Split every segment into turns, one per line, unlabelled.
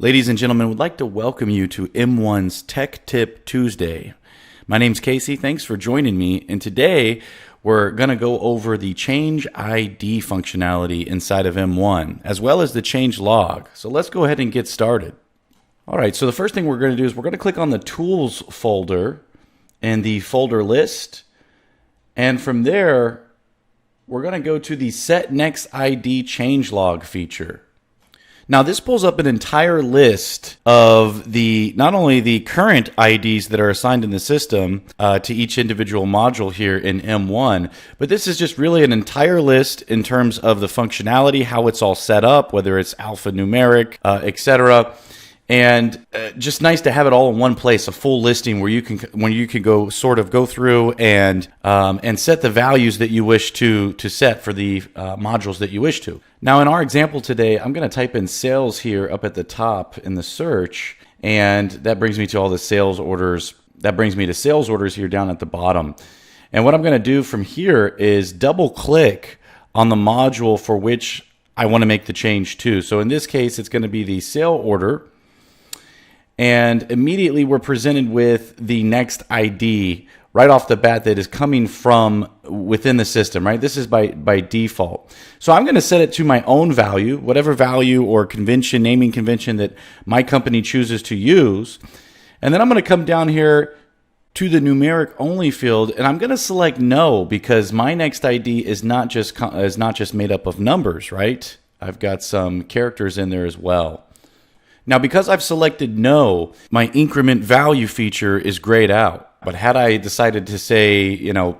Ladies and gentlemen, would like to welcome you to M1's Tech Tip Tuesday. My name's Kasey. Thanks for joining me. And today we're going to go over the change ID functionality inside of M1, as well as the change log. So let's go ahead and get started. All right, so the first thing we're going to do is we're going to click on the Tools folder in the folder list. And from there, we're going to go to the Set Next ID Change Log feature. Now this pulls up an entire list of not only the current IDs that are assigned in the system to each individual module here in M1, but this is just really an entire list in terms of the functionality, how it's all set up, whether it's alphanumeric, etc. And just nice to have it all in one place, a full listing where you can go through and set the values that you wish to set for the modules that you wish to. Now in our example today, I'm going to type in sales here up at the top in the search, and that brings me to all the sales orders. That brings me to sales orders here down at the bottom. And what I'm going to do from here is double click on the module for which I want to make the change to. So in this case, it's going to be the sale order. And immediately we're presented with the next ID right off the bat that is coming from within the system, right? This is by default. So I'm going to set it to my own value, whatever value or convention, naming convention that my company chooses to use. And then I'm going to come down here to the numeric only field, and I'm going to select no, because my next ID is not just made up of numbers, right? I've got some characters in there as well. Now, because I've selected no, my increment value feature is grayed out. But had I decided to say,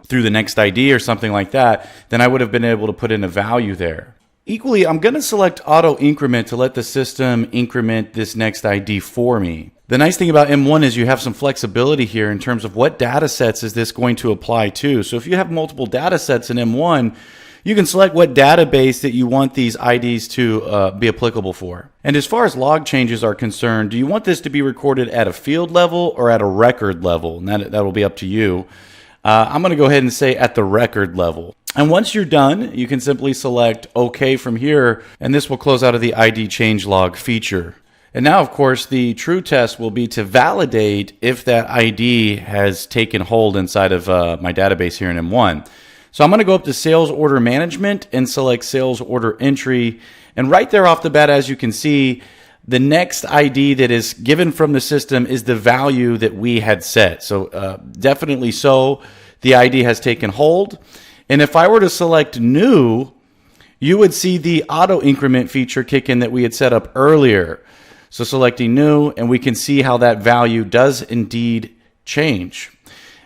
through the next ID or something like that, then I would have been able to put in a value there. Equally, I'm going to select auto increment to let the system increment this next ID for me. The nice thing about M1 is you have some flexibility here in terms of what data sets is this going to apply to. So if you have multiple data sets in M1, you can select what database that you want these IDs to be applicable for. And as far as log changes are concerned, do you want this to be recorded at a field level or at a record level? And that will be up to you. I'm going to go ahead and say at the record level. And once you're done, you can simply select OK from here, and this will close out of the ID change log feature. And now, of course, the true test will be to validate if that ID has taken hold inside of my database here in M1. So I'm going to go up to Sales Order Management and select Sales Order Entry. And right there off the bat, as you can see, the next ID that is given from the system is the value that we had set. So definitely so, the ID has taken hold. And if I were to select New, you would see the auto increment feature kick in that we had set up earlier. So selecting New, and we can see how that value does indeed change.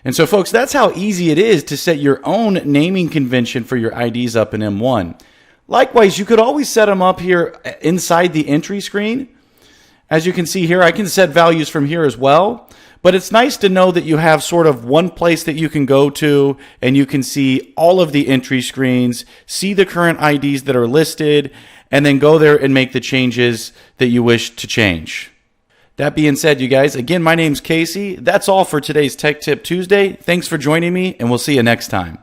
And so, folks, that's how easy it is to set your own naming convention for your IDs up in M1. Likewise, you could always set them up here inside the entry screen. As you can see here, I can set values from here as well. But it's nice to know that you have sort of one place that you can go to, and you can see all of the entry screens, see the current IDs that are listed, and then go there and make the changes that you wish to change. That being said, you guys, again, my name's Kasey. That's all for today's Tech Tip Tuesday. Thanks for joining me, and we'll see you next time.